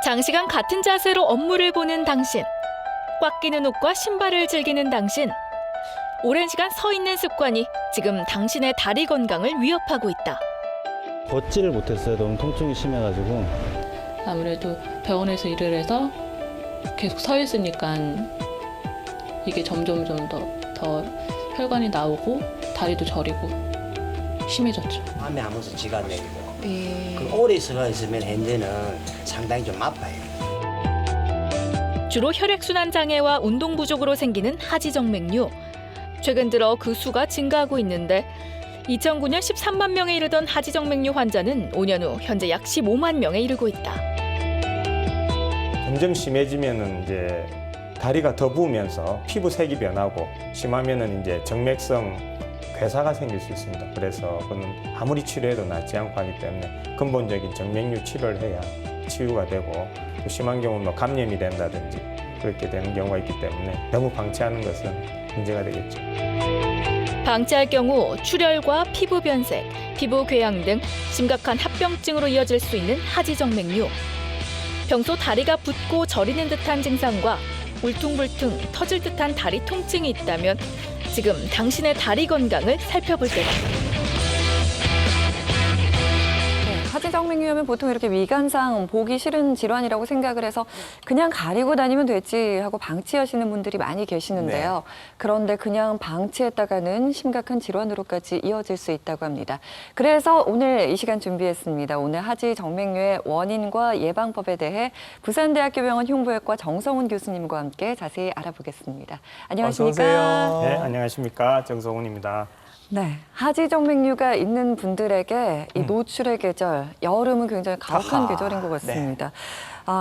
장시간 같은 자세로 업무를 보는 당신. 꽉 끼는 옷과 신발을 즐기는 당신. 오랜 시간 서 있는 습관이 지금 당신의 다리 건강을 위협하고 있다. 걷지를 못했어요. 너무 통증이 심해가지고. 아무래도 병원에서 일을 해서 계속 서 있으니까 이게 점점 더 혈관이 나오고 다리도 저리고 심해졌죠. 밤에 하면서 지가 내리고 예. 그 오래 서 있으면 현재는 상당히 좀 아파요. 주로 혈액순환 장애와 운동 부족으로 생기는 하지정맥류. 최근 들어 그 수가 증가하고 있는데 2009년 13만 명에 이르던 하지정맥류 환자는 5년 후 현재 약 15만 명에 이르고 있다. 점점 심해지면은 이제 다리가 더 부으면서 피부색이 변하고 심하면은 이제 정맥성 괴사가 생길 수 있습니다. 그래서 그는 아무리 치료해도 낫지 않고 하기 때문에 근본적인 정맥류 치료를 해야 치유가 되고 또 심한 경우는 뭐 감염이 된다든지 그렇게 되는 경우가 있기 때문에 너무 방치하는 것은 문제가 되겠죠. 방치할 경우 출혈과 피부 변색, 피부 궤양 등 심각한 합병증으로 이어질 수 있는 하지정맥류. 평소 다리가 붓고 저리는 듯한 증상과 울퉁불퉁 터질 듯한 다리 통증이 있다면 지금 당신의 다리 건강을 살펴볼 때다. 하지정맥류하면 보통 이렇게 위관상 보기 싫은 질환이라고 생각을 해서 그냥 가리고 다니면 되지 하고 방치하시는 분들이 많이 계시는데요. 그런데 그냥 방치했다가는 심각한 질환으로까지 이어질 수 있다고 합니다. 그래서 오늘 이 시간 준비했습니다. 오늘 하지정맥류의 원인과 예방법에 대해 부산대학교 병원 흉부외과 정성훈 교수님과 함께 자세히 알아보겠습니다. 안녕하십니까? 어서 오세요. 네, 안녕하십니까. 정성훈입니다. 네, 하지정맥류가 있는 분들에게 이 노출의 계절, 여름은 굉장히 가혹한 아하, 계절인 것 같습니다.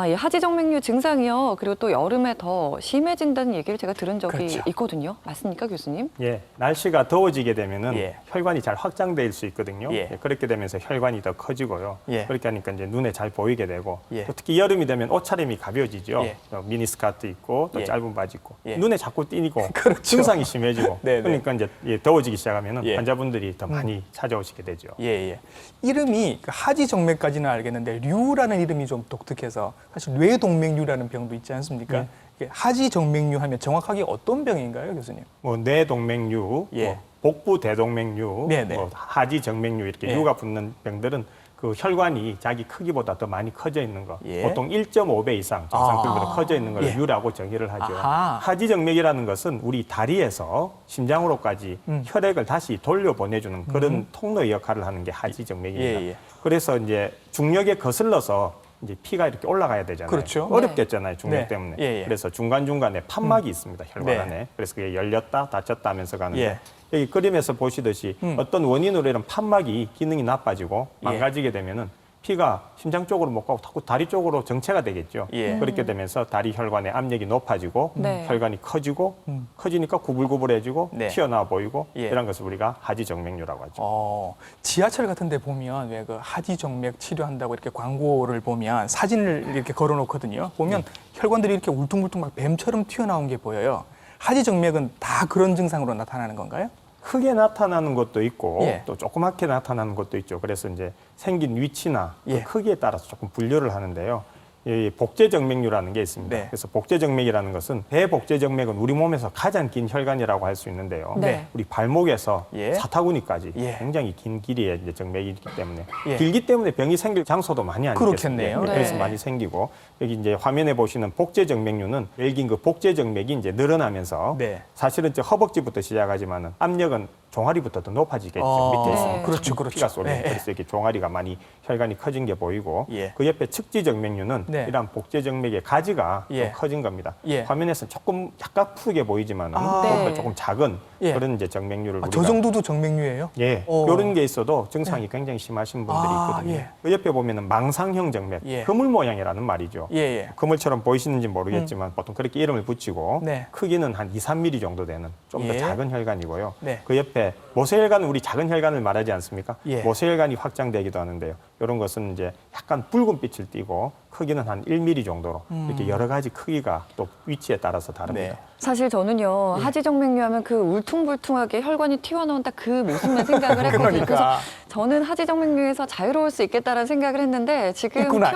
이 하지정맥류 증상이요. 그리고 또 여름에 더 심해진다는 얘기를 제가 들은 적이 그렇죠. 있거든요. 맞습니까, 교수님? 예, 날씨가 더워지게 되면은 예. 혈관이 잘 확장될 수 있거든요. 예. 예, 그렇게 되면서 혈관이 더 커지고요. 예. 그렇게 하니까 이제 눈에 잘 보이게 되고 예. 또 특히 여름이 되면 옷차림이 가벼워지죠. 예. 미니스커트 입고 또 예. 짧은 바지 입고 예. 눈에 자꾸 띄고 그렇죠. 증상이 심해지고 네, 네. 그러니까 이제 더워지기 시작하면은 예. 환자분들이 더 많이 찾아오시게 되죠. 예, 예. 이름이 그 하지정맥까지는 알겠는데 류라는 이름이 좀 독특해서 사실 뇌동맥류라는 병도 있지 않습니까? 네. 이게 하지정맥류 하면 정확하게 어떤 병인가요, 교수님? 뭐 뇌동맥류, 예. 뭐 복부 대동맥류, 네, 네. 뭐 하지정맥류 이렇게 예. 류가 붙는 병들은 그 혈관이 자기 크기보다 더 많이 커져 있는 거, 예. 보통 1.5배 이상 정상 크기보다 커져 있는 걸 예. 류라고 정의를 하죠. 아하. 하지정맥이라는 것은 우리 다리에서 심장으로까지 혈액을 다시 돌려보내주는 그런 통로의 역할을 하는 게 하지정맥입니다. 예, 예. 그래서 이제 중력에 거슬러서 이제 피가 이렇게 올라가야 되잖아요. 그렇죠. 어렵겠잖아요, 중력 네. 때문에. 예, 예. 그래서 중간중간에 판막이 있습니다, 혈관 네. 안에. 그래서 그게 열렸다 닫혔다 하면서 가는데 예. 여기 그림에서 보시듯이 어떤 원인으로 이런 판막이 기능이 나빠지고 예. 망가지게 되면은 피가 심장 쪽으로 못 가고 자꾸 다리 쪽으로 정체가 되겠죠. 예. 그렇게 되면서 다리 혈관의 압력이 높아지고 네. 혈관이 커지고 커지니까 구불구불해지고 네. 튀어나와 보이고 예. 이런 것을 우리가 하지정맥류라고 하죠. 지하철 같은 데 보면 왜 그 하지정맥 치료한다고 이렇게 광고를 보면 사진을 이렇게 걸어 놓거든요. 보면 혈관들이 이렇게 울퉁불퉁 막 뱀처럼 튀어나온 게 보여요. 하지정맥은 다 그런 증상으로 나타나는 건가요? 크게 나타나는 것도 있고 예. 또 조그맣게 나타나는 것도 있죠. 그래서 이제 생긴 위치나 예. 그 크기에 따라서 조금 분류를 하는데요. 이 복제정맥류라는 게 있습니다. 네. 그래서 복제정맥이라는 것은 대복제정맥은 우리 몸에서 가장 긴 혈관이라고 할 수 있는데요. 네. 우리 발목에서 예. 사타구니까지 예. 굉장히 긴 길이의 이제 정맥이기 때문에 예. 길기 때문에 병이 생길 장소도 많이 아니겠습니까? 그렇겠네요. 그래서 네. 많이 생기고 여기 이제 화면에 보시는 복제정맥류는 제일 긴 그 복제정맥이 이제 늘어나면서 네. 사실은 이제 허벅지부터 시작하지만은 압력은 종아리부터 더 높아지겠죠. 밑에 있으면 네. 그렇죠, 그렇죠. 피가 쏠리고 네. 그래서 이렇게 종아리가 많이 혈관이 커진 게 보이고 예. 그 옆에 측지정맥류는 네. 이런 복제정맥의 가지가 예. 좀 커진 겁니다. 예. 화면에서는 조금 약간 푸게 보이지만은 아. 그것보다 네. 조금 작은 예. 그런 이제 정맥류를 아, 우리가 저 정도도 정맥류예요? 예, 이런 게 있어도 증상이 굉장히 심하신 분들이 아, 있거든요. 예. 그 옆에 보면은 망상형 정맥, 예. 그물 모양이라는 말이죠. 예, 예. 그물처럼 보이시는지 모르겠지만 보통 그렇게 이름을 붙이고 네. 크기는 한 2, 3mm 정도 되는 좀 더 예. 작은 혈관이고요. 네. 그 옆에 모세혈관은 우리 작은 혈관을 말하지 않습니까? 예. 모세혈관이 확장되기도 하는데요. 이런 것은 이제 약간 붉은 빛을 띠고 크기는 한 1mm 정도로 이렇게 여러 가지 크기가 또 위치에 따라서 다릅니다. 네. 사실 저는요 하지정맥류 하면 그 울퉁불퉁하게 혈관이 튀어나온 딱 그 모습만 생각을 했거든요. 그러니까. 그래서 저는 하지정맥류에서 자유로울 수 있겠다라는 생각을 했는데 지금 있구나.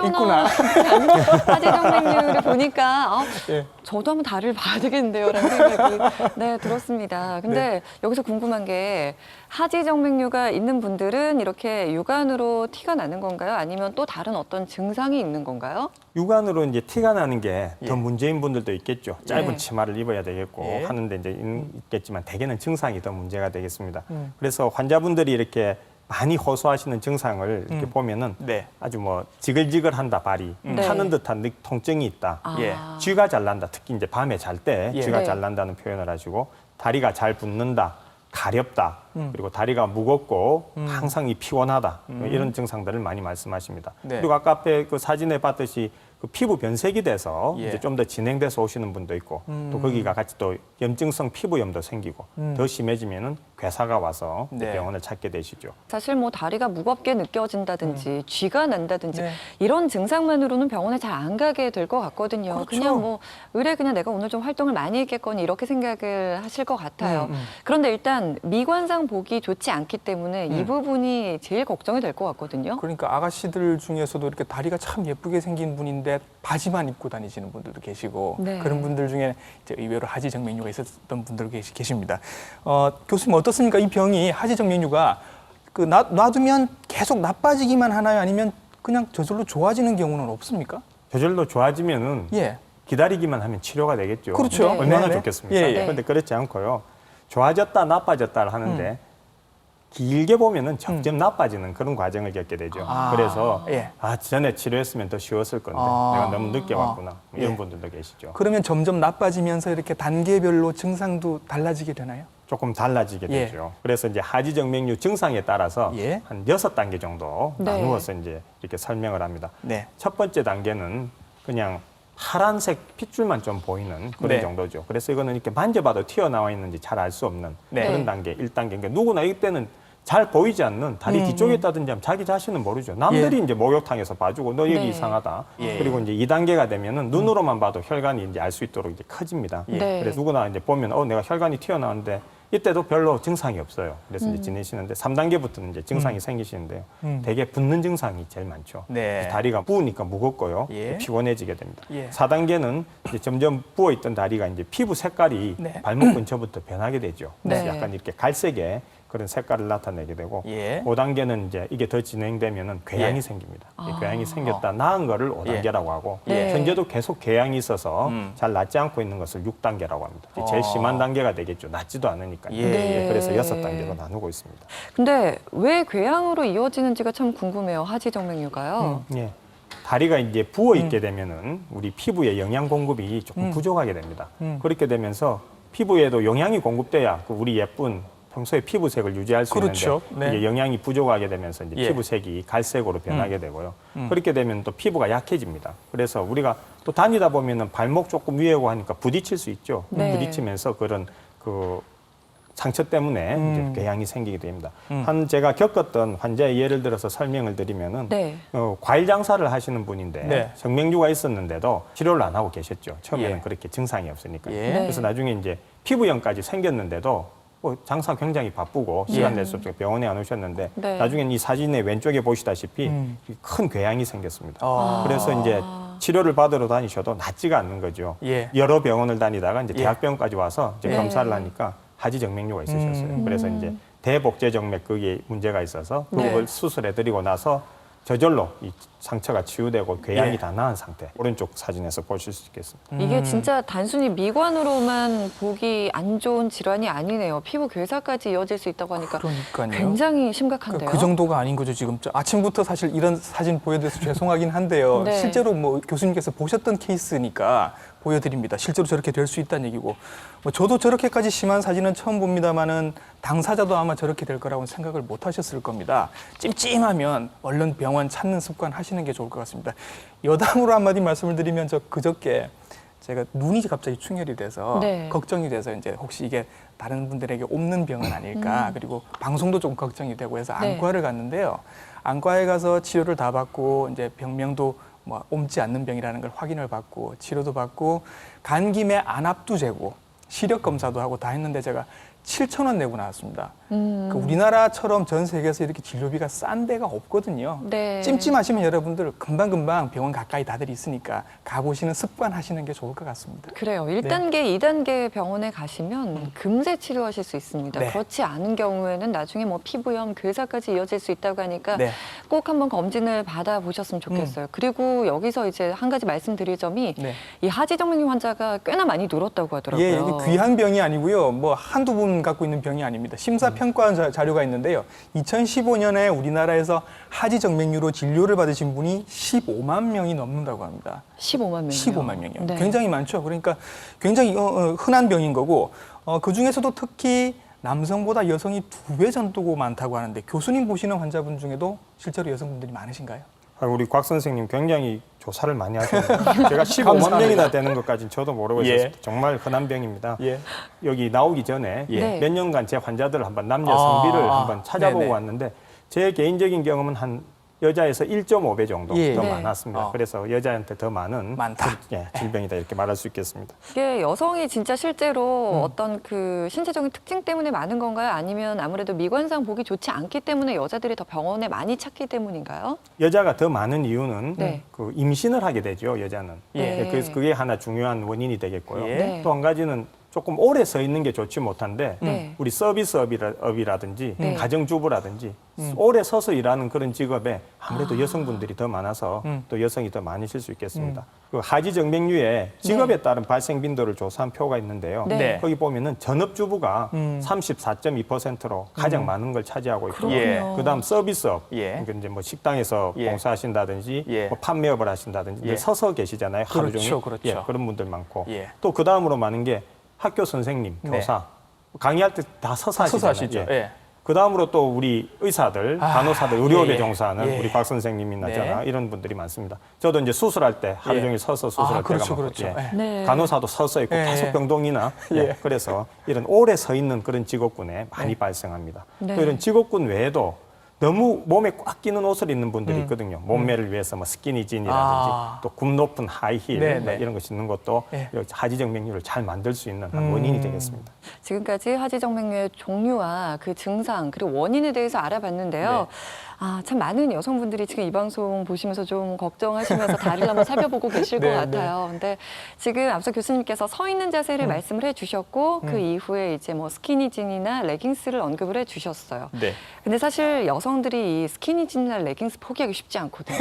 하지정맥류를 보니까 예. 저도 한번 다리를 봐야 되겠는데요라는 생각이 네 들었습니다. 근데 여기서 궁금한 게 하지정맥류가 있는 분들은 이렇게 육안으로 티가 나는 건가요? 아니면 또 다른 어떤 증상이 있는 건가요? 육안으로 이제 티가 나는 게 더 예. 문제인 분들도 있겠죠. 짧은 네. 치마를 입어야 되겠고 예. 하는데 이제 있겠지만 대개는 증상이 더 문제가 되겠습니다. 그래서 환자분들이 이렇게 많이 호소하시는 증상을 이렇게 보면은 네. 아주 뭐 지글지글한다 발이 네. 타는 듯한 통증이 있다. 아. 예. 쥐가 잘 난다. 특히 이제 밤에 잘 때 예. 쥐가 네. 잘 난다는 표현을 하시고 다리가 잘 붓는다. 가렵다. 그리고 다리가 무겁고 항상 이 피곤하다. 이런 증상들을 많이 말씀하십니다. 네. 그리고 아까 앞에 그 사진에 봤듯이 그 피부 변색이 돼서 예. 이제 좀 더 진행돼서 오시는 분도 있고 또 거기가 같이 또 염증성 피부염도 생기고 더 심해지면은 괴사가 와서 이제 네. 병원을 찾게 되시죠. 사실 뭐 다리가 무겁게 느껴진다든지 쥐가 난다든지 네. 이런 증상만으로는 병원에 잘 안 가게 될 것 같거든요. 그렇죠. 그냥 뭐 의뢰 그냥 내가 오늘 좀 활동을 많이 했겠거니 이렇게 생각을 하실 것 같아요. 그런데 일단 미관상 보기 좋지 않기 때문에 이 부분이 제일 걱정이 될 것 같거든요. 그러니까 아가씨들 중에서도 이렇게 다리가 참 예쁘게 생긴 분인데 바지만 입고 다니시는 분들도 계시고 네. 그런 분들 중에 이제 의외로 하지정맥류가 있었던 분들 계십니다. 교수님 어떻습니까? 이 병이 하지정맥류가 그 놔두면 계속 나빠지기만 하나요? 아니면 그냥 저절로 좋아지는 경우는 없습니까? 저절로 좋아지면은 예. 기다리기만 하면 치료가 되겠죠. 그렇죠. 네. 얼마나 네. 좋겠습니까? 예, 예. 그런데 그렇지 않고요. 좋아졌다 나빠졌다 하는데 길게 보면은 점점 나빠지는 그런 과정을 겪게 되죠. 아. 그래서 예. 전에 치료했으면 더 쉬웠을 건데 아. 내가 너무 늦게 왔구나 이런 예. 분들도 계시죠. 그러면 점점 나빠지면서 이렇게 단계별로 증상도 달라지게 되나요? 조금 달라지게 예. 되죠. 그래서 이제 하지정맥류 증상에 따라서 예. 한 6단계 정도 네. 나누어서 이제 이렇게 설명을 합니다. 네. 첫 번째 단계는 그냥 파란색 핏줄만 좀 보이는 그런 네. 정도죠. 그래서 이거는 이렇게 만져봐도 튀어나와 있는지 잘 알 수 없는 네. 그런 단계, 1단계. 그러니까 누구나 이때는 잘 보이지 않는 다리 뒤쪽에 있다든지 하면 자기 자신은 모르죠. 남들이 이제 목욕탕에서 봐주고 너 여기 네. 이상하다. 예. 그리고 이제 2단계가 되면은 눈으로만 봐도 혈관이 이제 알 수 있도록 이제 커집니다. 네. 그래서 누구나 이제 보면 내가 혈관이 튀어나왔는데 이때도 별로 증상이 없어요. 그래서 이제 지내시는데 3단계부터는 이제 증상이 생기시는데요. 대개 붓는 증상이 제일 많죠. 네. 다리가 부으니까 무겁고요. 예. 피곤해지게 됩니다. 예. 4단계는 이제 점점 부어있던 다리가 이제 피부 색깔이 네. 발목 근처부터 변하게 되죠. 그래서 네. 약간 이렇게 갈색의 그런 색깔을 나타내게 되고 예. 5단계는 이제 이게 더 진행되면은 궤양이 예. 생깁니다. 이 궤양이 생겼다 나은 거를 5단계라고 하고 예. 현재도 계속 궤양이 있어서 잘 낫지 않고 있는 것을 6단계라고 합니다. 이제 제일 심한 단계가 되겠죠. 낫지도 않으니까요. 예. 네. 그래서 6단계로 나누고 있습니다. 근데 왜 궤양으로 이어지는지가 참 궁금해요. 하지정맥류가요. 예. 다리가 이제 부어 있게 되면은 우리 피부에 영양 공급이 조금 부족하게 됩니다. 그렇게 되면서 피부에도 영양이 공급돼야 그 우리 예쁜 평소에 피부색을 유지할 수 그렇죠. 있는데 네. 이게 영양이 부족하게 되면서 이제 예. 피부색이 갈색으로 변하게 되고요. 그렇게 되면 또 피부가 약해집니다. 그래서 우리가 또 다니다 보면은 발목 조금 위에고 하니까 부딪힐 수 있죠. 네. 부딪히면서 그런 그 상처 때문에 이제 궤양이 생기게 됩니다. 음. 한 제가 겪었던 환자의 예를 들어서 설명을 드리면은 네. 과일 장사를 하시는 분인데 네. 정맥류가 있었는데도 치료를 안 하고 계셨죠. 처음에는 예. 그렇게 증상이 없으니까. 예. 그래서 나중에 이제 피부염까지 생겼는데도 장사 굉장히 바쁘고 시간 낼 수 없죠. 병원에 안 오셨는데 네. 나중에 이 사진의 왼쪽에 보시다시피 큰 궤양이 생겼습니다. 아. 그래서 이제 치료를 받으러 다니셔도 낫지가 않는 거죠. 예. 여러 병원을 다니다가 이제 예. 대학병원까지 와서 이제 네. 검사를 하니까 하지정맥류가 있으셨어요. 그래서 이제 대복제정맥 그게 문제가 있어서 그걸 네. 수술해드리고 나서 저절로 이 상처가 치유되고 궤양이 예. 다 나은 상태. 오른쪽 사진에서 보실 수 있겠습니다. 이게 진짜 단순히 미관으로만 보기 안 좋은 질환이 아니네요. 피부 괴사까지 이어질 수 있다고 하니까 그러니까요. 굉장히 심각한데요. 그 정도가 아닌 거죠 지금. 아침부터 사실 이런 사진 보여드려서 죄송하긴 한데요. 네. 실제로 뭐 교수님께서 보셨던 케이스니까 보여드립니다. 실제로 저렇게 될 수 있다는 얘기고. 뭐 저도 저렇게까지 심한 사진은 처음 봅니다만은 당사자도 아마 저렇게 될 거라고는 생각을 못 하셨을 겁니다. 찜찜하면 얼른 병원 찾는 습관 하시는 게 좋을 것 같습니다. 여담으로 한마디 말씀을 드리면 저 그저께 제가 눈이 갑자기 충혈이 돼서 네. 걱정이 돼서 이제 혹시 이게 다른 분들에게 옮는 병은 아닐까 그리고 방송도 좀 걱정이 되고 해서 네. 안과를 갔는데요. 안과에 가서 치료를 다 받고 이제 병명도 뭐 옮지 않는 병이라는 걸 확인을 받고 치료도 받고 간 김에 안압도 재고 시력 검사도 하고 다 했는데 제가 7,000원 내고 나왔습니다. 그 우리나라처럼 전 세계에서 이렇게 진료비가 싼 데가 없거든요. 네. 찜찜하시면 여러분들 금방금방 병원 가까이 다들 있으니까 가보시는 습관 하시는 게 좋을 것 같습니다. 그래요. 1단계, 2단계 병원에 가시면 금세 치료하실 수 있습니다. 네. 그렇지 않은 경우에는 나중에 뭐 피부염, 괴사까지 이어질 수 있다고 하니까 네. 꼭 한번 검진을 받아보셨으면 좋겠어요. 그리고 여기서 이제 한 가지 말씀드릴 점이 네. 이 하지정맥류 환자가 꽤나 많이 늘었다고 하더라고요. 예, 이게 귀한 병이 아니고요. 뭐 한두 분 갖고 있는 병이 아닙니다. 심사평가한 자료가 있는데요. 2015년에 우리나라에서 하지정맥류로 진료를 받으신 분이 15만 명이 넘는다고 합니다. 15만 명이요. 15만 명이요. 네. 굉장히 많죠. 그러니까 굉장히 흔한 병인 거고 그 중에서도 특히 남성보다 여성이 2배 정도 많다고 하는데 교수님 보시는 환자분 중에도 실제로 여성분들이 많으신가요? 우리 곽 선생님 굉장히 조사를 많이 하셨네요. 제가 15만 감사합니다. 명이나 되는 것까지는 저도 모르고 예. 있었습니다. 정말 흔한 병입니다. 예. 여기 나오기 전에 예. 몇 년간 제 환자들을 한번 남녀 성비를 한번 찾아보고 네네. 왔는데 제 개인적인 경험은 한 여자에서 1.5배 정도 예. 더 네. 많았습니다. 그래서 여자한테 더 많은 많다. 질병이다 이렇게 말할 수 있겠습니다. 이게 여성이 진짜 실제로 어떤 그 신체적인 특징 때문에 많은 건가요? 아니면 아무래도 미관상 보기 좋지 않기 때문에 여자들이 더 병원에 많이 찾기 때문인가요? 여자가 더 많은 이유는 네. 그 임신을 하게 되죠, 여자는. 예. 그래서 그게 하나 중요한 원인이 되겠고요. 예. 네. 또 한 가지는 조금 오래 서 있는 게 좋지 못한데 네. 우리 서비스업이라든지 네. 가정주부라든지 오래 서서 일하는 그런 직업에 아무래도 여성분들이 더 많아서 또 여성이 더 많으실 수 있겠습니다. 그 하지정맥류의 직업에 따른 발생 빈도를 조사한 표가 있는데요. 네. 거기 보면은 전업주부가 34.2%로 가장 많은 걸 차지하고 있고요. 그렇군요. 그다음 서비스업, 예. 그러니까 이제 뭐 식당에서 예. 봉사하신다든지 예. 뭐 판매업을 하신다든지 이제 예. 서서 계시잖아요. 하루 그렇죠, 종일. 그렇죠. 예, 그런 분들 많고 예. 또 그 다음으로 많은 게 학교 선생님, 네. 교사 강의할 때 다 서서 서서 하시잖아요. 하시죠. 예. 그 다음으로 또 우리 의사들, 간호사들, 의료업에 예, 예. 종사하는 예. 우리 곽 선생님이나 네. 저나 이런 분들이 많습니다. 저도 이제 수술할 때 하루 예. 종일 서서 수술할 그렇죠, 때가 많고, 그렇죠. 예. 네. 간호사도 서서 있고 예, 계속 예. 병동이나 예. 그래서 이런 오래 서 있는 그런 직업군에 많이 발생합니다. 네. 또 이런 직업군 외에도 너무 몸에 꽉 끼는 옷을 입는 분들이 있거든요. 몸매를 위해서 뭐 스키니진이라든지 또 굽 높은 하이힐 네, 뭐 네. 이런 거 신는 것도 예. 하지정맥류를 잘 만들 수 있는 한 원인이 되겠습니다. 지금까지 하지정맥류의 종류와 그 증상 그리고 원인에 대해서 알아봤는데요. 참 많은 여성분들이 지금 이 방송 보시면서 좀 걱정하시면서 다리를 한번 살펴보고 계실 것 네, 같아요. 근데 지금 앞서 교수님께서 서 있는 자세를 말씀을 해주셨고 그 이후에 이제 뭐 스키니진이나 레깅스를 언급을 해주셨어요. 네. 근데 사실 여성들이 이 스키니진이나 레깅스 포기하기 쉽지 않거든요.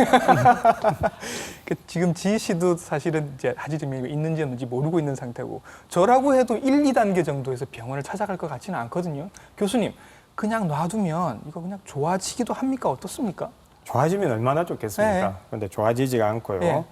지금 지희 씨도 사실은 이제 하지정맥류가 있는지 없는지 모르고 있는 상태고 저라고 해도 1, 2단계 정도에서 병원을 찾아갈 것 같지는 않거든요. 교수님, 그냥 놔두면 이거 그냥 좋아지기도 합니까? 어떻습니까? 좋아지면 얼마나 좋겠습니까? 네. 그런데 좋아지지가 않고요. 네.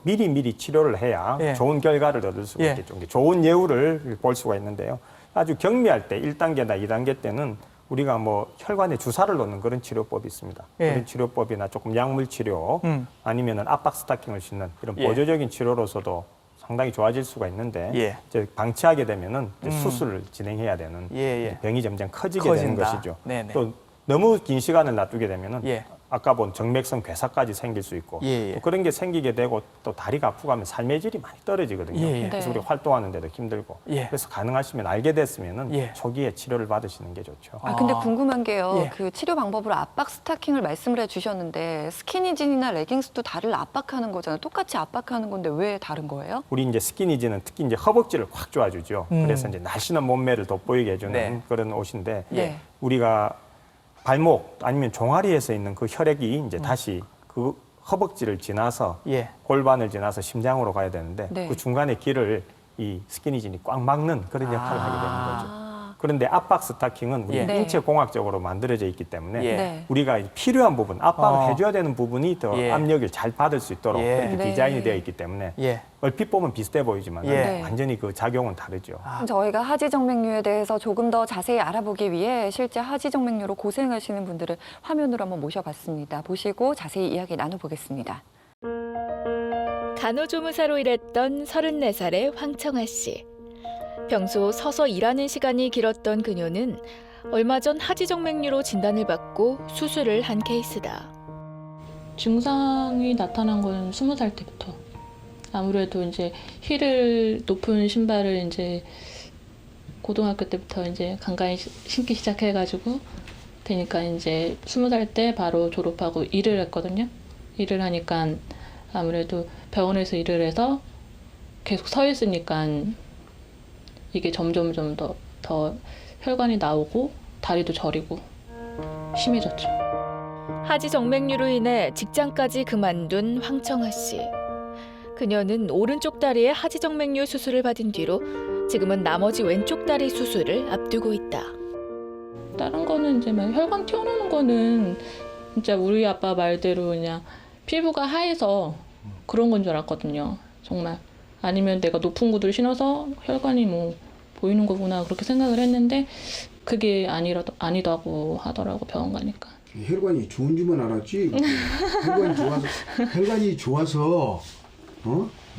미리 치료를 해야 네. 좋은 결과를 얻을 수가 네. 있겠죠. 좋은 예후를 볼 수가 있는데요. 아주 경미할 때 1단계나 2단계 때는 우리가 뭐 혈관에 주사를 놓는 그런 치료법이 있습니다. 예. 그런 치료법이나 조금 약물 치료 아니면은 압박 스타킹을 싣는 이런 예. 보조적인 치료로서도 상당히 좋아질 수가 있는데 예. 이제 방치하게 되면은 이제 수술을 진행해야 되는 예, 예. 병이 점점 커지게 되는 커진다. 것이죠. 네네. 또 너무 긴 시간을 놔두게 되면은 예. 아까 본 정맥성 괴사까지 생길 수 있고 예, 예. 또 그런 게 생기게 되고 또 다리가 아프고 하면 삶의 질이 많이 떨어지거든요. 예, 예. 그래서 네. 우리 활동하는데도 힘들고 예. 그래서 가능하시면 알게 됐으면은 예. 초기에 치료를 받으시는 게 좋죠. 근데 궁금한 게요. 예. 그 치료 방법으로 압박 스타킹을 말씀을 해주셨는데 스키니진이나 레깅스도 다리를 압박하는 거잖아요. 똑같이 압박하는 건데 왜 다른 거예요? 우리 이제 스키니진은 특히 이제 허벅지를 확 조아주죠. 그래서 이제 날씬한 몸매를 돋보이게 해주는 네. 그런 옷인데 네. 우리가 발목 아니면 종아리에서 있는 그 혈액이 이제 다시 그 허벅지를 지나서 예. 골반을 지나서 심장으로 가야 되는데 네. 그 중간에 길을 이 스키니진이 꽉 막는 그런 역할을 하게 되는 거죠. 아, 그런데 압박 스타킹은 우리 예. 네. 인체 공학적으로 만들어져 있기 때문에 예. 네. 우리가 필요한 부분, 압박을 해줘야 되는 부분이 더 예. 압력을 잘 받을 수 있도록 예. 그렇게 네. 디자인이 되어 있기 때문에 예. 얼핏 보면 비슷해 보이지만 예. 완전히 그 작용은 다르죠. 그럼 저희가 하지정맥류에 대해서 조금 더 자세히 알아보기 위해 실제 하지정맥류로 고생하시는 분들을 화면으로 한번 모셔봤습니다. 보시고 자세히 이야기 나눠보겠습니다. 간호조무사로 일했던 34살의 황청아 씨. 평소 서서 일하는 시간이 길었던 그녀는 얼마 전 하지정맥류로 진단을 받고 수술을 한 케이스다. 증상이 나타난 건 20살 때부터. 아무래도 이제 힐을 높은 신발을 이제 고등학교 때부터 이제 간간히 신기 시작해가지고 되니까 이제 20살 때 바로 졸업하고 일을 했거든요. 일을 하니까 아무래도 병원에서 일을 해서 계속 서 있으니까 이게 점점 더 혈관이 나오고 다리도 저리고 심해졌죠. 하지정맥류로 인해 직장까지 그만둔 황청아 씨. 그녀는 오른쪽 다리에 하지정맥류 수술을 받은 뒤로 지금은 나머지 왼쪽 다리 수술을 앞두고 있다. 다른 거는 이제 막 혈관 튀어나오는 거는 진짜 우리 아빠 말대로 그냥 피부가 하얘서 그런 건 줄 알았거든요. 정말. 아니면 내가 높은 구두를 신어서 혈관이 뭐 보이는 거구나 그렇게 생각을 했는데 그게 아니다고 하더라고 병원 가니까. 혈관이 좋은 줄만 알았지. 혈관이 좋아서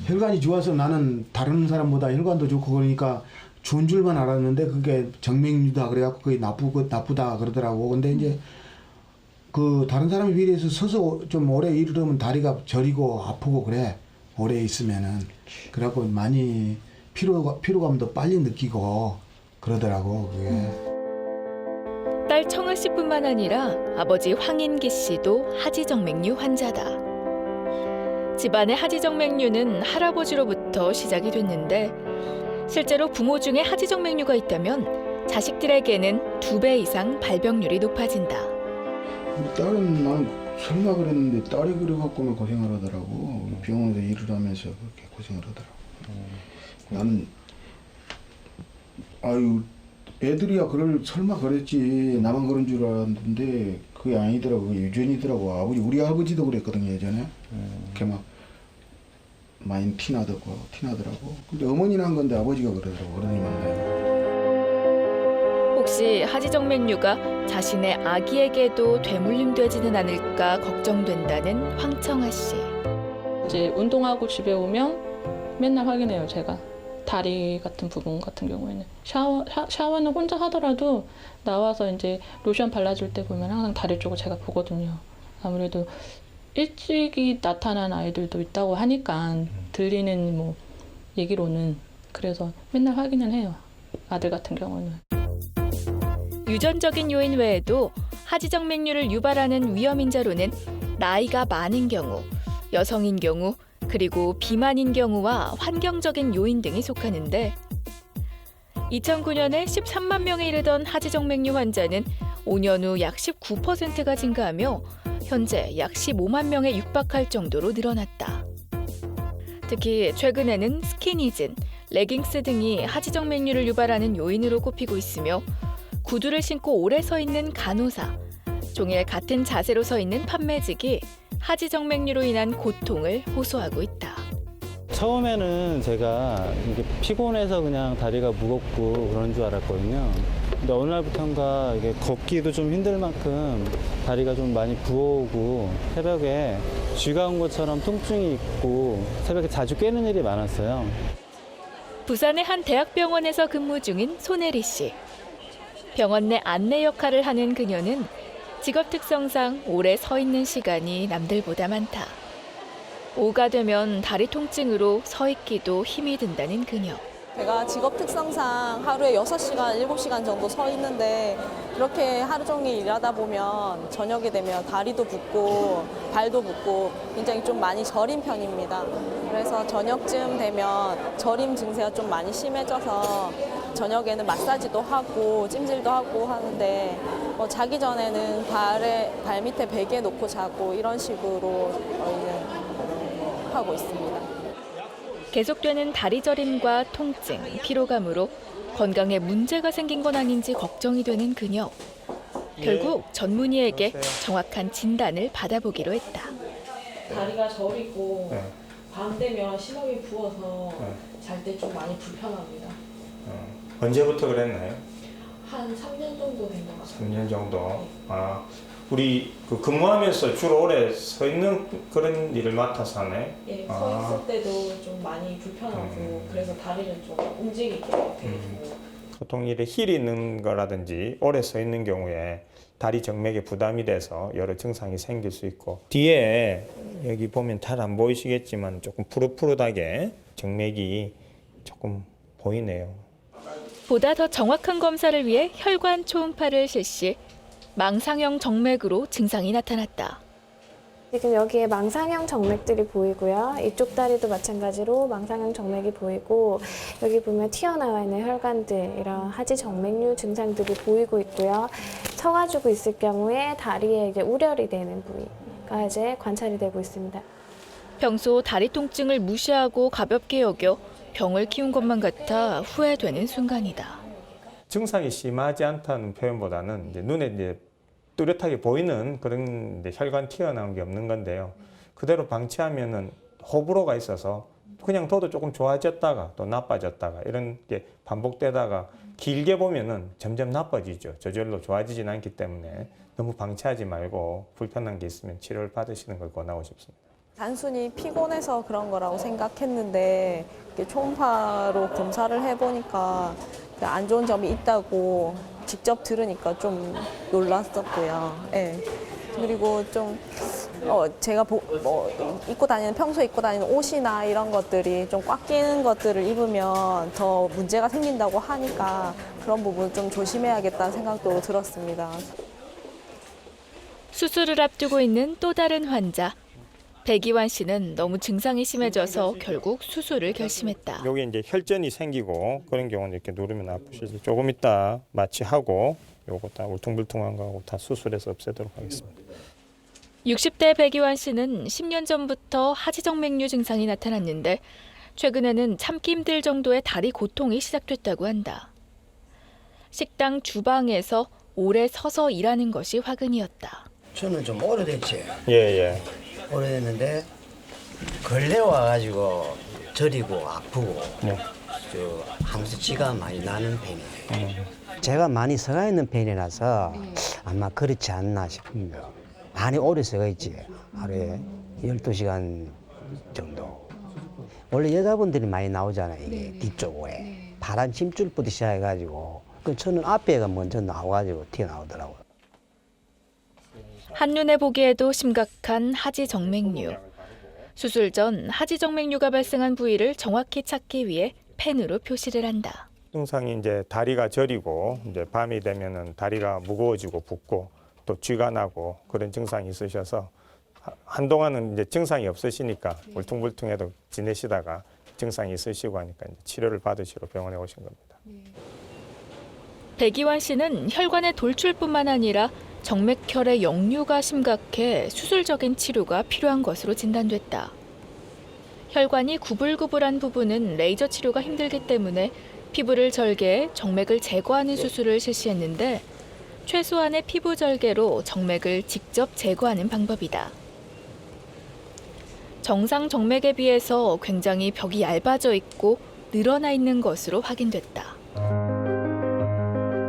혈관이 좋아서 나는 다른 사람보다 혈관도 좋고 그러니까 좋은 줄만 알았는데 그게 정맥류다 그래갖고 그게 나쁘다 그러더라고. 근데 이제 그 다른 사람에 비해서 서서 좀 오래 일을 하면 다리가 저리고 아프고 그래. 오래 있으면은. 그래갖고 많이 피로감도 빨리 느끼고 그러더라고 그게. 딸 청아 씨뿐만 아니라 아버지 황인기 씨도 하지정맥류 환자다. 집안의 하지정맥류는 할아버지로부터 시작이 됐는데 실제로 부모 중에 하지정맥류가 있다면 자식들에게는 2배 이상 발병률이 높아진다. 우리 딸은 나는 설마 그랬는데 딸이 그래갖고는 고생을 하더라고. 병원에서 일을 하면서 그렇게 고생을 하더라고. 나는 아유 애들이야 설마 그랬지 나만 그런 줄 알았는데 그게 아니더라고. 그게 유전이더라고. 우리 아버지도 그랬거든요 예전에. 이렇게 막 많이 티나더라고. 근데 어머니는 한 건데 아버지가 그러더라고. 어른이 만나요. 혹시 하지정맥류가 자신의 아기에게도 되물림되지는 않을까 걱정된다는 황청아 씨. 이제 운동하고 집에 오면 맨날 확인해요 제가. 다리 같은 부분 같은 경우에는 샤워는 혼자 하더라도 나와서 이제 로션 발라줄 때 보면 항상 다리 쪽을 제가 보거든요. 아무래도 일찍이 나타난 아이들도 있다고 하니까 들리는 뭐 얘기로는 그래서 맨날 확인을 해요. 아들 같은 경우는. 유전적인 요인 외에도 하지정맥류를 유발하는 위험인자로는 나이가 많은 경우, 여성인 경우, 그리고 비만인 경우와 환경적인 요인 등이 속하는데 2009년에 13만 명에 이르던 하지정맥류 환자는 5년 후 약 19%가 증가하며 현재 약 15만 명에 육박할 정도로 늘어났다. 특히 최근에는 스키니진, 레깅스 등이 하지정맥류를 유발하는 요인으로 꼽히고 있으며 구두를 신고 오래 서 있는 간호사, 종일 같은 자세로 서 있는 판매직이 하지정맥류로 인한 고통을 호소하고 있다. 처음에는 제가 이게 피곤해서 그냥 다리가 무겁고 그런 줄 알았거든요. 근데 어느 날부터인가 이게 걷기도 좀 힘들 만큼 다리가 좀 많이 부어오고 새벽에 쥐가 온 것처럼 통증이 있고 새벽에 자주 깨는 일이 많았어요. 부산의 한 대학병원에서 근무 중인 손혜리 씨. 병원 내 안내 역할을 하는 그녀는 직업 특성상 오래 서 있는 시간이 남들보다 많다. 오후가 되면 다리 통증으로 서 있기도 힘이 든다는 그녀. 제가 직업 특성상 하루에 6시간, 7시간 정도 서 있는데 그렇게 하루 종일 일하다 보면 저녁에 되면 다리도 붓고 발도 붓고 굉장히 좀 많이 저린 편입니다. 그래서 저녁쯤 되면 저림 증세가 좀 많이 심해져서 저녁에는 마사지도 하고 찜질도 하고 하는데 자기 전에는 발 밑에 베개 놓고 자고 이런 식으로 저희는 하고 있습니다. 계속되는 다리 저림과 통증, 피로감으로 건강에 문제가 생긴 건 아닌지 걱정이 되는 그녀. 결국 전문의에게 정확한 진단을 받아보기로 했다. 다리가 저리고 네. 밤 되면 심하게 부어서 잘 때 좀 많이 불편합니다. 언제부터 그랬나요? 한 3년 정도 된 것 같아요. 3년 정도. 우리 그 근무하면서 주로 오래 서 있는 그런 일을 맡아서 하네. 예, 아. 서 있을 때도 좀 많이 불편하고 그래서 다리를 좀 움직이게 되고 보통 이렇게 힐이 있는 거라든지 오래 서 있는 경우에 다리 정맥에 부담이 돼서 여러 증상이 생길 수 있고 뒤에 여기 보면 잘 안 보이시겠지만 조금 푸릇푸릇하게 정맥이 조금 보이네요. 보다 더 정확한 검사를 위해 혈관 초음파를 실시. 망상형 정맥으로 증상이 나타났다. 지금 여기에 망상형 정맥들이 보이고요. 이쪽 다리도 마찬가지로 망상형 정맥이 보이고 여기 보면 튀어나와 있는 혈관들, 이런 하지 정맥류 증상들이 보이고 있고요. 서가지고 있을 경우에 다리에 이제 우렬이 되는 부위가 이제 관찰이 되고 있습니다. 평소 다리 통증을 무시하고 가볍게 여겨 병을 키운 것만 같아 후회되는 순간이다. 증상이 심하지 않다는 표현보다는 이제 눈에 이제 뚜렷하게 보이는 그런 이제 혈관 튀어나온 게 없는 건데요. 그대로 방치하면은 호불호가 있어서 그냥 둬도 조금 좋아졌다가 또 나빠졌다가 이런 게 반복되다가 길게 보면은 점점 나빠지죠. 저절로 좋아지진 않기 때문에 너무 방치하지 말고 불편한 게 있으면 치료를 받으시는 걸 권하고 싶습니다. 단순히 피곤해서 그런 거라고 생각했는데 이렇게 초음파로 검사를 해보니까 안 좋은 점이 있다고 직접 들으니까 좀 놀랐었고요. 예. 그리고 좀 제가 평소에 입고 다니는 옷이나 이런 것들이 좀 꽉 끼는 것들을 입으면 더 문제가 생긴다고 하니까 그런 부분 좀 조심해야겠다는 생각도 들었습니다. 수술을 앞두고 있는 또 다른 환자. 백이완 씨는 너무 증상이 심해져서 결국 수술을 결심했다. 여기 이제 혈전이 생기고 그런 경우는 이렇게 누르면 아프시지. 조금 이따 마취하고 요거 다 울퉁불퉁한 거하고 다 수술해서 없애도록 하겠습니다. 60대 백이완 씨는 10년 전부터 하지정맥류 증상이 나타났는데 최근에는 참기 힘들 정도의 다리 고통이 시작됐다고 한다. 식당 주방에서 오래 서서 일하는 것이 화근이었다. 저는 좀 오래됐지. 예. 오래됐는데 근래 와가지고 저리고 아프고 네. 하면서 찌가 많이 나는 편이에요. 제가 많이 서가 있는 편이라서 아마 그렇지 않나 싶습니다. 많이 오래 서가 있지. 하루에 12시간 정도. 원래 여자분들이 많이 나오잖아요. 이게 뒤쪽에. 파란 침줄부터 시작해가지고 저는 앞에가 먼저 나와가지고 튀어나오더라고요. 한눈에 보기에도 심각한 하지정맥류. 수술 전 하지정맥류가 발생한 부위를 정확히 찾기 위해 펜으로 표시를 한다. 증상이 이제 다리가 저리고 이제 밤이 되면은 다리가 무거워지고 붓고 또 쥐가 나고 그런 증상이 있으셔서 한동안은 이제 증상이 없으시니까 울퉁불퉁해도 지내시다가 증상이 있으시고 하니까 이제 치료를 받으시러 병원에 오신 겁니다. 백이완 씨는 혈관의 돌출뿐만 아니라 정맥혈의 역류가 심각해 수술적인 치료가 필요한 것으로 진단됐다. 혈관이 구불구불한 부분은 레이저 치료가 힘들기 때문에 피부를 절개해 정맥을 제거하는 수술을 실시했는데 최소한의 피부 절개로 정맥을 직접 제거하는 방법이다. 정상 정맥에 비해서 굉장히 벽이 얇아져 있고 늘어나 있는 것으로 확인됐다.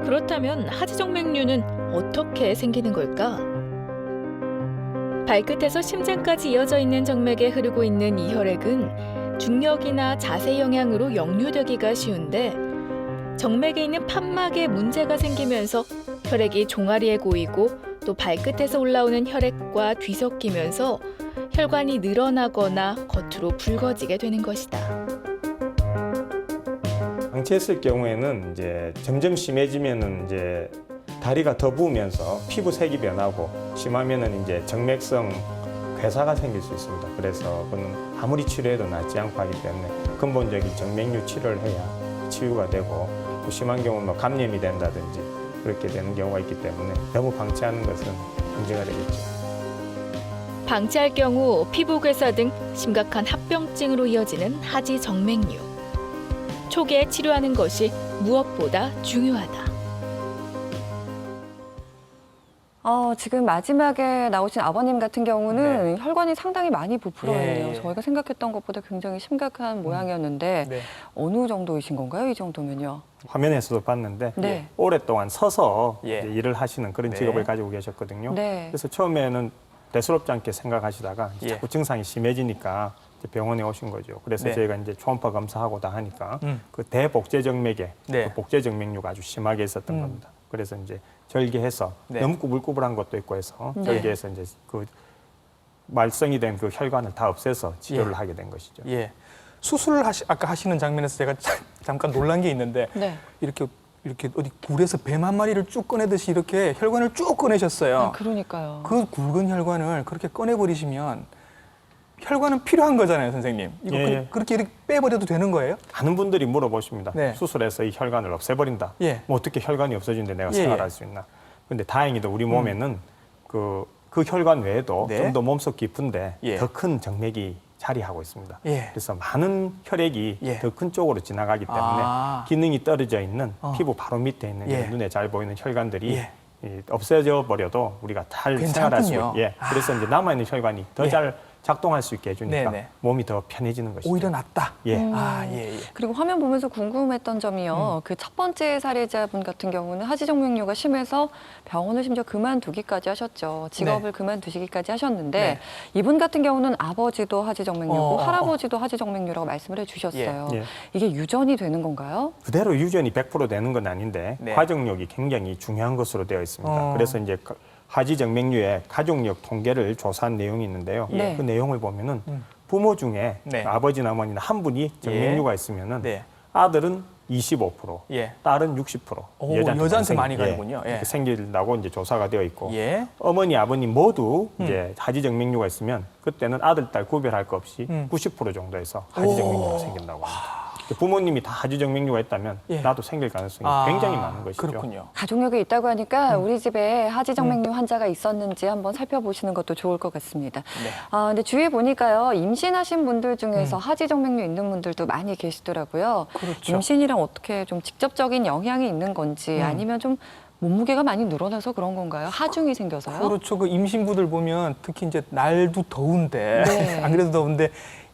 그렇다면 하지정맥류는 어떻게 생기는 걸까? 발끝에서 심장까지 이어져 있는 정맥에 흐르고 있는 이 혈액은 중력이나 자세 영향으로 역류되기가 쉬운데 정맥에 있는 판막에 문제가 생기면서 혈액이 종아리에 고이고 또 발끝에서 올라오는 혈액과 뒤섞이면서 혈관이 늘어나거나 겉으로 붉어지게 되는 것이다. 방치했을 경우에는 이제 점점 심해지면은 이제 다리가 더 부으면서 피부 색이 변하고 심하면은 이제 정맥성 괴사가 생길 수 있습니다. 그래서 그는 아무리 치료해도 낫지 않고 하기 때문에 근본적인 정맥류 치료를 해야 치유가 되고 또 심한 경우는 뭐 감염이 된다든지 그렇게 되는 경우가 있기 때문에 너무 방치하는 것은 문제가 되겠죠. 방치할 경우 피부 괴사 등 심각한 합병증으로 이어지는 하지정맥류. 초기에 치료하는 것이 무엇보다 중요하다. 지금 마지막에 나오신 아버님 같은 경우는 혈관이 상당히 많이 부풀어 있네요. 예. 저희가 생각했던 것보다 굉장히 심각한 모양이었는데 네. 어느 정도이신 건가요? 이 정도면요? 화면에서도 봤는데 네. 오랫동안 서서 예. 이제 일을 하시는 그런 네. 직업을 가지고 계셨거든요. 네. 그래서 처음에는 대수롭지 않게 생각하시다가 예. 자꾸 증상이 심해지니까 이제 병원에 오신 거죠. 그래서 네. 저희가 이제 초음파 검사하고 다 하니까 음. 그 대복제정맥에 네. 그 복제정맥류가 아주 심하게 있었던 겁니다. 그래서 이제 절개해서 네. 너무 꾸불꾸불한 것도 있고 해서 네. 절개해서 이제 그 말썽이 된 그 혈관을 다 없애서 치료를 예. 하게 된 것이죠. 예. 수술을 아까 하시는 장면에서 제가 잠깐 놀란 게 있는데 네. 이렇게 어디 굴에서 뱀 한 마리를 쭉 꺼내듯이 이렇게 혈관을 쭉 꺼내셨어요. 아, 그러니까요. 그 굵은 혈관을 그렇게 꺼내버리시면 혈관은 필요한 거잖아요, 선생님. 이거 예. 그렇게 이렇게 빼버려도 되는 거예요? 많은 분들이 물어보십니다. 네. 수술해서 이 혈관을 없애버린다. 예. 뭐 어떻게 혈관이 없어지는데 내가 예, 생활할 예. 수 있나. 근데 다행히도 우리 몸에는 그 혈관 외에도 네. 좀 더 몸속 깊은데 예. 더 큰 정맥이 자리하고 있습니다. 예. 그래서 많은 혈액이 예. 더 큰 쪽으로 지나가기 때문에 아. 기능이 떨어져 있는 어. 피부 바로 밑에 있는 예. 눈에 잘 보이는 혈관들이 예. 없어져 버려도 우리가 잘 괜찮군요. 생활할 수 있고, 그래서 이제 남아 있는 혈관이 더 예. 잘 작동할 수 있게 해주니까 네네. 몸이 더 편해지는 것이죠. 오히려 낫다. 예. 아, 예, 예. 그리고 화면 보면서 궁금했던 점이요. 그 첫 번째 사례자분 같은 경우는 하지정맥류가 심해서 병원을 심지어 그만두기까지 하셨죠. 직업을 그만두시기까지 하셨는데 네. 이분 같은 경우는 아버지도 하지정맥류고 어. 할아버지도 하지정맥류라고 말씀을 해주셨어요. 예. 예. 이게 유전이 되는 건가요? 그대로 유전이 100% 되는 건 아닌데 네. 가족력이 굉장히 중요한 것으로 되어 있습니다. 어. 그래서 이제 하지정맥류의 가족력 통계를 조사한 내용이 있는데요. 네. 그 내용을 보면은 부모 중에 네. 아버지나 어머니나 한 분이 정맥류가 있으면은 네. 아들은 25%, 예. 딸은 60%. 오, 여자한테 많이 가는군요. 예. 이렇게 생긴다고 이제 조사가 되어 있고 예. 어머니, 아버님 모두 이제 하지정맥류가 있으면 그때는 아들, 딸 구별할 거 없이 90% 정도에서 하지정맥류가 생긴다고 합니다. 부모님이 다 하지정맥류가 있다면 예. 나도 생길 가능성이 아, 굉장히 많은 것이죠. 그렇군요. 가족력이 있다고 하니까 우리 집에 하지정맥류 환자가 있었는지 한번 살펴보시는 것도 좋을 것 같습니다. 네. 근데 주위에 보니까요, 임신하신 분들 중에서 하지정맥류 있는 분들도 많이 계시더라고요. 그렇죠. 임신이랑 어떻게 좀 직접적인 영향이 있는 건지 아니면 좀 몸무게가 많이 늘어나서 그런 건가요? 하중이 생겨서요? 그렇죠. 그 임신부들 보면 특히 이제 날도 더운데 네. 안 그래도 더운데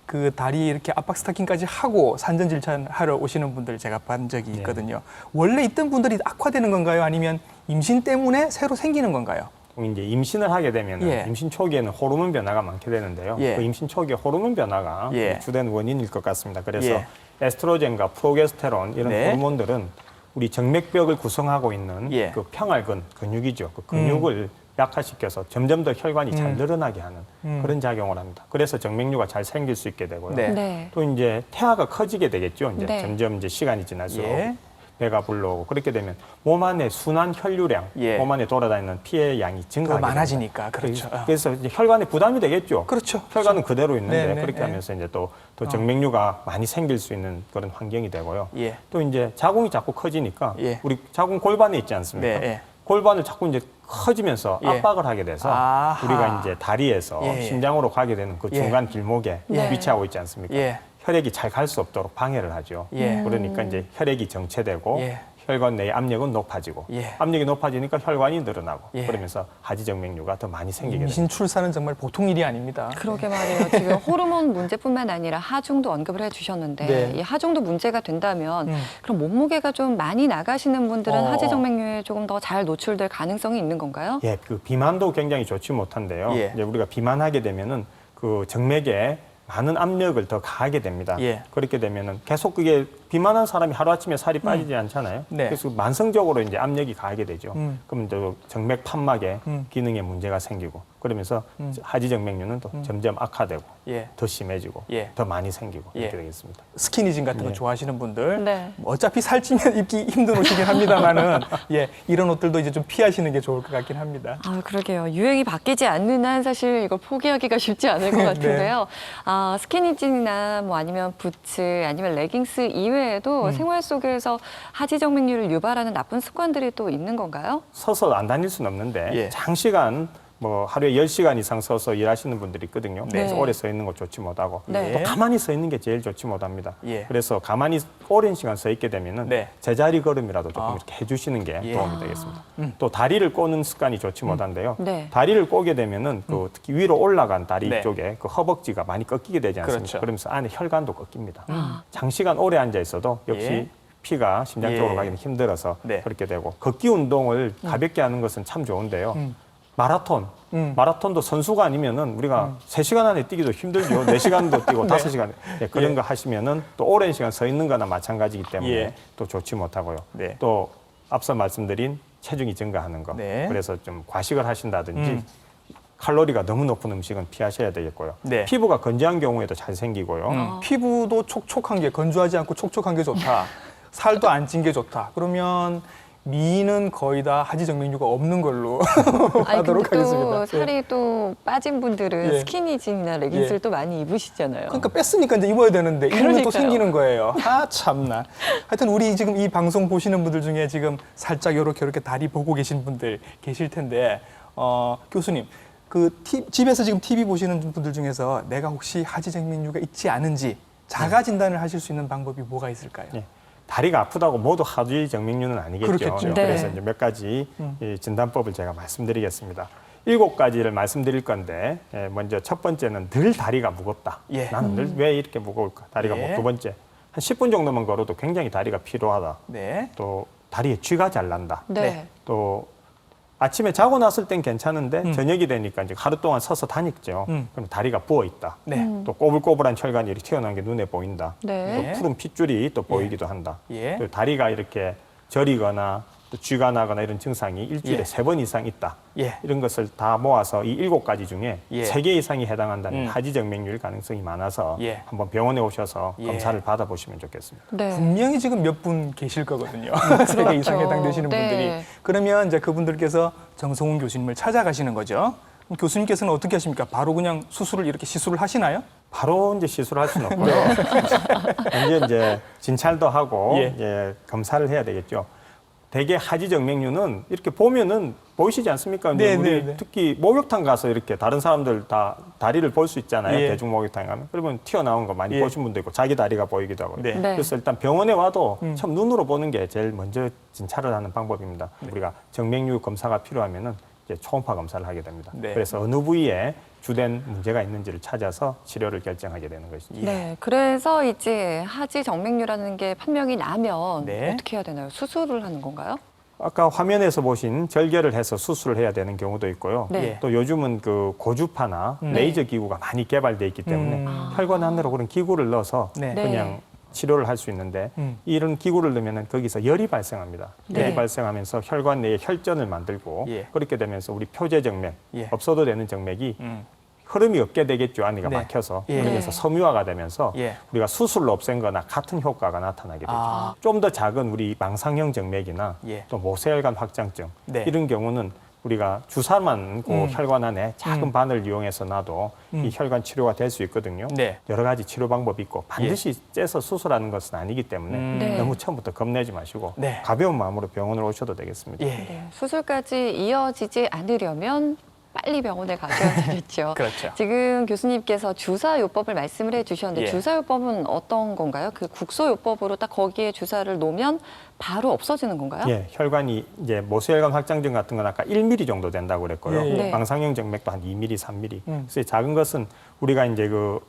그 다리 이렇게 압박 스타킹까지 하고 산전질환하러 오시는 분들 제가 본 적이 있거든요. 원래 있던 분들이 악화되는 건가요? 아니면 임신 때문에 새로 생기는 건가요? 이제 임신을 하게 되면 예. 임신 초기에는 호르몬 변화가 많게 되는데요. 예. 그 임신 초기에 호르몬 변화가 예. 주된 원인일 것 같습니다. 그래서 예. 에스트로겐과 프로게스테론 이런 네. 호르몬들은 우리 정맥벽을 구성하고 있는 예. 그 평활근 근육이죠. 그 근육을 약화시켜서 점점 더 혈관이 잘 늘어나게 하는 그런 작용을 합니다. 그래서 정맥류가 잘 생길 수 있게 되고요. 네. 네. 또 이제 태아가 커지게 되겠죠. 이제 네. 점점 이제 시간이 지날수록 예. 배가 불러오고 그렇게 되면 몸 안에 순환 혈류량, 예. 몸 안에 돌아다니는 피의 양이 그 증가하게 많아지니까 됩니다. 그렇죠. 그래서 이제 혈관에 부담이 되겠죠. 그렇죠. 혈관은 그대로 있는데 네, 네, 그렇게 네. 하면서 이제 또 정맥류가 많이 생길 수 있는 그런 환경이 되고요. 예. 또 이제 자궁이 자꾸 커지니까 예. 우리 자궁 골반에 있지 않습니까? 네, 예. 골반을 자꾸 이제 커지면서 예. 압박을 하게 돼서 아하. 우리가 이제 다리에서 예, 예. 심장으로 가게 되는 그 예. 중간 길목에 네. 위치하고 있지 않습니까? 예. 혈액이 잘 갈 수 없도록 방해를 하죠. 예. 그러니까 이제 혈액이 정체되고 예. 혈관 내의 압력은 높아지고 예. 압력이 높아지니까 혈관이 늘어나고 예. 그러면서 하지정맥류가 더 많이 생기게 됩니다. 임신 출산은 정말 보통 일이 아닙니다. 그러게 말이에요. 지금 호르몬 문제뿐만 아니라 하중도 언급을 해주셨는데 네. 이 하중도 문제가 된다면 음. 그럼 몸무게가 좀 많이 나가시는 분들은 어. 하지정맥류에 조금 더 잘 노출될 가능성이 있는 건가요? 예, 그 비만도 굉장히 좋지 못한데요. 예. 이제 우리가 비만하게 되면은 그 정맥에 많은 압력을 더 가하게 됩니다. 예. 그렇게 되면은 계속 그게 비만한 사람이 하루아침에 살이 빠지지 않잖아요. 네. 그래서 만성적으로 이제 압력이 가하게 되죠. 음. 그럼 또 정맥 판막에 음. 기능에 문제가 생기고 그러면서 하지정맥류는 또 점점 악화되고 예. 더 심해지고 예. 더 많이 생기고 예. 이렇게 되겠습니다. 스키니진 같은 거 예. 좋아하시는 분들 네. 뭐 어차피 살찌면 입기 힘든 옷이긴 합니다만은 예, 이런 옷들도 이제 좀 피하시는 게 좋을 것 같긴 합니다. 아, 그러게요. 유행이 바뀌지 않는 한 사실 이걸 포기하기가 쉽지 않을 것 네. 같은데요. 스키니진이나 뭐 아니면 부츠 아니면 레깅스 이외에도 생활 속에서 하지정맥류를 유발하는 나쁜 습관들이 또 있는 건가요? 서서 안 다닐 수는 없는데 예. 장시간 뭐 하루에 10시간 이상 서서 일하시는 분들이 있거든요. 네. 그래서 오래 서 있는 거 좋지 못하고 네. 또 가만히 서 있는 게 제일 좋지 못합니다. 예. 그래서 가만히 오랜 시간 서 있게 되면은 네. 제자리 걸음이라도 조금 아. 이렇게 해주시는 게 예. 도움이 되겠습니다. 또 다리를 꼬는 습관이 좋지 못한데요. 네. 다리를 꼬게 되면은 그 특히 위로 올라간 다리 네. 쪽에 그 허벅지가 많이 꺾이게 되지 않습니까? 그렇죠. 그러면서 안에 혈관도 꺾입니다. 장시간 오래 앉아 있어도 역시 예. 피가 심장 쪽으로 예. 가기는 힘들어서 네. 그렇게 되고 걷기 운동을 가볍게 하는 것은 참 좋은데요. 마라톤도 선수가 아니면은 우리가 3시간 안에 뛰기도 힘들죠. 4시간도 뛰고 5시간. 네, 그런 거 하시면은 또 오랜 시간 서 있는 거나 마찬가지이기 때문에 예. 또 좋지 못하고요. 네. 또 앞서 말씀드린 체중이 증가하는 거. 네. 그래서 좀 과식을 하신다든지 칼로리가 너무 높은 음식은 피하셔야 되겠고요. 네. 피부가 건조한 경우에도 잘 생기고요. 피부도 촉촉한 게 건조하지 않고 촉촉한 게 좋다. 살도 안 찐 게 좋다. 그러면 미는 거의 다 하지정맥류가 없는 걸로 아니 하도록 근데 또 하겠습니다. 살이 또 빠진 분들은 예. 스키니진이나 레깅스를 예. 또 많이 입으시잖아요. 그러니까 뺐으니까 이제 입어야 되는데 입으면 또 그러니까요. 생기는 거예요. 아 참나. 하여튼 우리 지금 이 방송 보시는 분들 중에 지금 살짝 이렇게 다리 보고 계신 분들 계실 텐데 교수님 집에서 지금 TV 보시는 분들 중에서 내가 혹시 하지정맥류가 있지 않은지 자가 진단을 하실 수 있는 방법이 뭐가 있을까요? 네. 다리가 아프다고 모두 하지정맥류는 아니겠죠. 그렇겠죠. 네. 그래서 이제 몇 가지 이 진단법을 제가 말씀드리겠습니다. 7가지를 말씀드릴 건데 먼저 첫 번째는 늘 다리가 무겁다. 예. 나는 늘 왜 이렇게 무거울까? 다리가 예. 두 번째, 한 10분 정도만 걸어도 굉장히 다리가 피로하다. 네. 또 다리에 쥐가 잘 난다. 네. 또 아침에 자고 났을 땐 괜찮은데 저녁이 되니까 이제 하루 동안 서서 다녔죠. 그럼 다리가 부어 있다. 네. 또 꼬불꼬불한 혈관이 이렇게 튀어나온 게 눈에 보인다. 네. 또 푸른 핏줄이 또 보이기도 한다. 예. 또 다리가 이렇게 저리거나 또 쥐가 나거나 이런 증상이 일주일에 예. 3번 이상 있다. 예. 이런 것을 다 모아서 이 7가지 중에 예. 3개 이상이 해당한다는 음. 하지정맥류일 가능성이 많아서 예. 한번 병원에 오셔서 예. 검사를 받아보시면 좋겠습니다. 네. 분명히 지금 몇 분 계실 거거든요. 3개 이상 해당되시는 네. 분들이. 그러면 이제 그분들께서 정성훈 교수님을 찾아가시는 거죠. 그럼 교수님께서는 어떻게 하십니까? 바로 그냥 수술을 이렇게 시술을 하시나요? 바로 이제 시술할 수는 없고요. 먼저 이제 진찰도 하고 예. 검사를 해야 되겠죠. 대개 하지정맥류는 이렇게 보면은 보이시지 않습니까? 네, 우리 네, 네. 특히 목욕탕 가서 이렇게 다른 사람들 다 다리를 볼 수 있잖아요. 예. 대중 목욕탕에 가면. 그러면 튀어나온 거 많이 예. 보신 분도 있고 자기 다리가 보이기도 하고요. 네. 네. 그래서 일단 병원에 와도 참 눈으로 보는 게 제일 먼저 진찰을 하는 방법입니다. 네. 우리가 정맥류 검사가 필요하면은 이제 초음파 검사를 하게 됩니다. 네. 그래서 어느 부위에 주된 문제가 있는지를 찾아서 치료를 결정하게 되는 것이죠. 네. 그래서 이제 하지정맥류라는 게 판명이 나면 네. 어떻게 해야 되나요? 수술을 하는 건가요? 아까 화면에서 보신 절개를 해서 수술을 해야 되는 경우도 있고요. 네. 또 요즘은 그 고주파나 레이저 기구가 많이 개발돼 있기 때문에 혈관 안으로 그런 기구를 넣어서 네. 네. 그냥 치료를 할 수 있는데 이런 기구를 넣으면 거기서 열이 발생합니다. 네. 열이 발생하면서 혈관 내에 혈전을 만들고 예. 그렇게 되면서 우리 표제정맥, 예. 없어도 되는 정맥이 흐름이 없게 되겠죠. 안에가 네. 막혀서. 예. 그래서 네. 섬유화가 되면서 예. 우리가 수술로 없앤 거나 같은 효과가 나타나게 되죠. 아. 좀 더 작은 우리 망상형 정맥이나 예. 또 모세혈관 확장증 네. 이런 경우는 우리가 주사만 그 혈관 안에 작은 바늘 이용해서 놔도 이 혈관 치료가 될 수 있거든요. 네. 여러 가지 치료 방법이 있고 반드시 째서 수술하는 것은 아니기 때문에 네. 너무 처음부터 겁내지 마시고 네. 가벼운 마음으로 병원을 오셔도 되겠습니다. 예. 네. 수술까지 이어지지 않으려면 빨리 병원에 가셔야 되겠죠. 그렇죠. 지금 교수님께서 주사요법을 말씀을 해주셨는데 예. 주사요법은 어떤 건가요? 그 국소요법으로 딱 거기에 주사를 놓으면 바로 없어지는 건가요? 예, 혈관이 이제 모세혈관 확장증 같은 건 아까 1mm 정도 된다고 그랬고요. 예, 예. 네. 망상형 정맥도 한 2mm, 3mm. 그래서 작은 것은 우리가 이제 그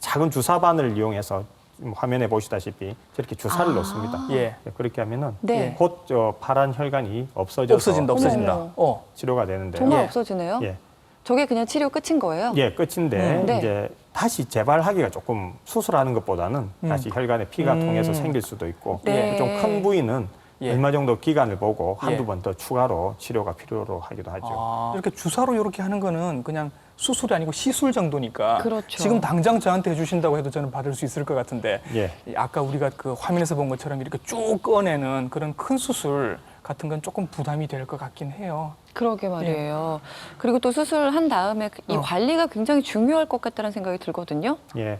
작은 주사바늘 이용해서 화면에 보시다시피 저렇게 주사를 놓습니다. 예. 그렇게 하면은 네. 곧 저 파란 혈관이 없어져서 없어진다. 어머. 치료가 되는데. 정말 예. 없어지네요? 예. 저게 그냥 치료 끝인 거예요? 예, 끝인데 네. 이제 다시 재발하기가 조금 수술하는 것보다는 다시 혈관에 피가 통해서 생길 수도 있고 네. 좀 큰 부위는 예. 얼마 정도 기간을 보고 한두 예. 번 더 추가로 치료가 필요로 하기도 하죠. 아, 이렇게 주사로 이렇게 하는 거는 그냥 수술이 아니고 시술 정도니까 그렇죠. 지금 당장 저한테 해주신다고 해도 저는 받을 수 있을 것 같은데 예. 아까 우리가 그 화면에서 본 것처럼 이렇게 쭉 꺼내는 그런 큰 수술 같은 건 조금 부담이 될 것 같긴 해요. 그러게 말이에요. 그리고 또 수술한 다음에 이 관리가 굉장히 중요할 것 같다는 생각이 들거든요. 예.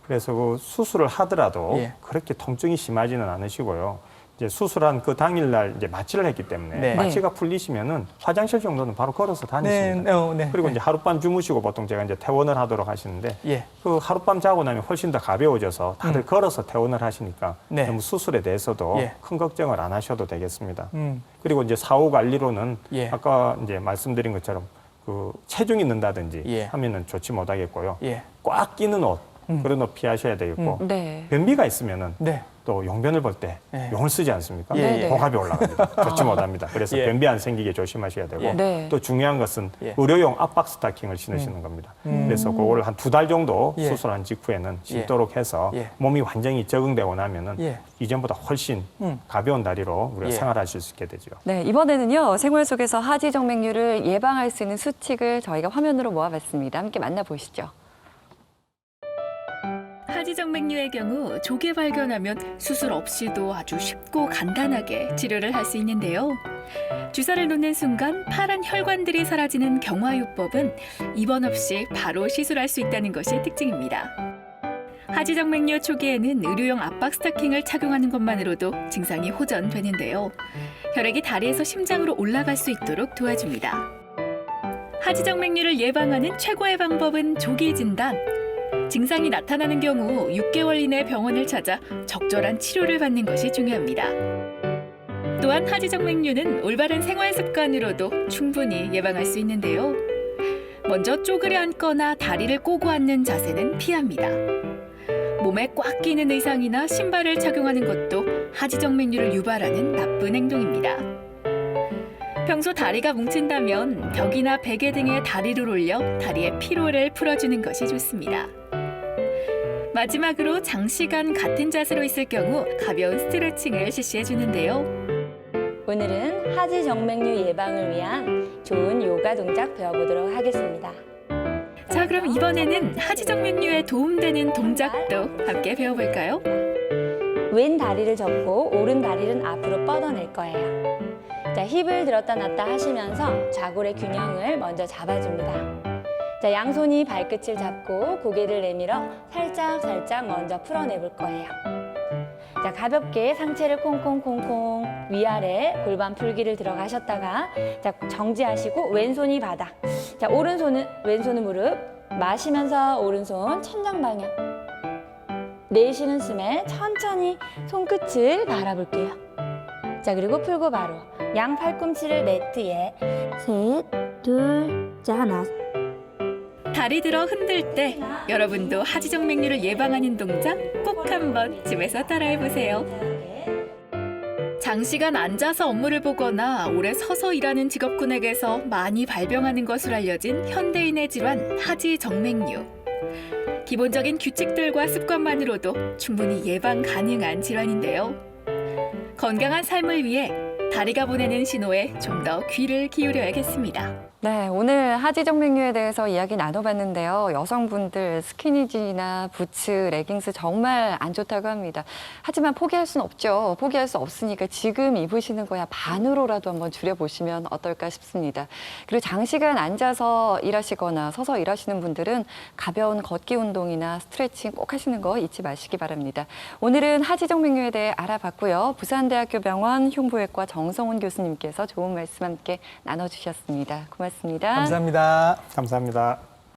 그래서 그 수술을 하더라도 예. 그렇게 통증이 심하지는 않으시고요. 이제 수술한 그 당일날 이제 마취를 했기 때문에 네. 마취가 풀리시면은 화장실 정도는 바로 걸어서 다니십니다. 네. 그리고 이제 하룻밤 주무시고 보통 제가 이제 퇴원을 하도록 하시는데 예. 그 하룻밤 자고 나면 훨씬 더 가벼워져서 다들 걸어서 퇴원을 하시니까 네. 너무 수술에 대해서도 예. 큰 걱정을 안 하셔도 되겠습니다. 음. 그리고 이제 사후 관리로는 예. 아까 이제 말씀드린 것처럼 그 체중이 는다든지 예. 하면은 좋지 못하겠고요. 예. 꽉 끼는 옷 그런 거 피하셔야 되겠고 네. 변비가 있으면은 네. 또 용변을 볼 때 네. 용을 쓰지 않습니까? 예, 예. 복압이 올라갑니다. 좋지 못합니다. 그래서 예. 변비 안 생기게 조심하셔야 되고 예. 네. 또 중요한 것은 예. 의료용 압박 스타킹을 신으시는 겁니다. 그래서 그걸 한 2달 정도 예. 수술한 직후에는 신도록 해서 예. 몸이 완전히 적응되고 나면은 예. 이전보다 훨씬 가벼운 다리로 우리가 예. 생활하실 수 있게 되죠. 네, 이번에는요, 생활 속에서 하지정맥류를 예방할 수 있는 수칙을 저희가 화면으로 모아봤습니다. 함께 만나보시죠. 하지정맥류의 경우 조기 발견하면 수술 없이도 아주 쉽고 간단하게 치료를 할 수 있는데요. 주사를 놓는 순간 파란 혈관들이 사라지는 경화요법은 입원 없이 바로 시술할 수 있다는 것이 특징입니다. 하지정맥류 초기에는 의료용 압박 스타킹을 착용하는 것만으로도 증상이 호전되는데요. 혈액이 다리에서 심장으로 올라갈 수 있도록 도와줍니다. 하지정맥류를 예방하는 최고의 방법은 조기 진단. 증상이 나타나는 경우 6개월 이내 병원을 찾아 적절한 치료를 받는 것이 중요합니다. 또한 하지정맥류는 올바른 생활 습관으로도 충분히 예방할 수 있는데요. 먼저 쪼그려 앉거나 다리를 꼬고 앉는 자세는 피합니다. 몸에 꽉 끼는 의상이나 신발을 착용하는 것도 하지정맥류를 유발하는 나쁜 행동입니다. 평소 다리가 뭉친다면 벽이나 베개 등에 다리를 올려 다리의 피로를 풀어주는 것이 좋습니다. 마지막으로 장시간 같은 자세로 있을 경우 가벼운 스트레칭을 실시해 주는데요. 오늘은 하지정맥류 예방을 위한 좋은 요가 동작 배워보도록 하겠습니다. 자, 그럼 이번에는 하지정맥류에 도움되는 동작도 함께 배워볼까요? 왼 다리를 접고 오른 다리는 앞으로 뻗어낼 거예요. 자, 힙을 들었다 놨다 하시면서 좌골의 균형을 먼저 잡아줍니다. 자, 양손이 발끝을 잡고 고개를 내밀어 살짝 먼저 풀어내볼 거예요. 자, 가볍게 상체를 콩콩콩콩 위아래 골반 풀기를 들어가셨다가 자, 정지하시고 왼손이 바닥. 자, 왼손은 무릎. 마시면서 오른손 천장 방향. 내쉬는 숨에 천천히 손끝을 바라볼게요. 자, 그리고 풀고 바로 양 팔꿈치를 매트에 셋, 둘, 자, 하나. 다리 들어 흔들 때 여러분도 하지정맥류를 예방하는 동작 꼭 한번 집에서 따라해보세요. 장시간 앉아서 업무를 보거나 오래 서서 일하는 직업군에게서 많이 발병하는 것으로 알려진 현대인의 질환 하지정맥류. 기본적인 규칙들과 습관만으로도 충분히 예방 가능한 질환인데요. 건강한 삶을 위해 다리가 보내는 신호에 좀 더 귀를 기울여야겠습니다. 네, 오늘 하지정맥류에 대해서 이야기 나눠봤는데요. 여성분들 스키니진이나 부츠, 레깅스 정말 안 좋다고 합니다. 하지만 포기할 수는 없죠. 포기할 수 없으니까 지금 입으시는 거야 반으로라도 한번 줄여보시면 어떨까 싶습니다. 그리고 장시간 앉아서 일하시거나 서서 일하시는 분들은 가벼운 걷기 운동이나 스트레칭 꼭 하시는 거 잊지 마시기 바랍니다. 오늘은 하지정맥류에 대해 알아봤고요. 부산대학교 병원 흉부외과 정성훈 교수님께서 좋은 말씀 함께 나눠주셨습니다. 고맙습니다. 감사합니다. 감사합니다.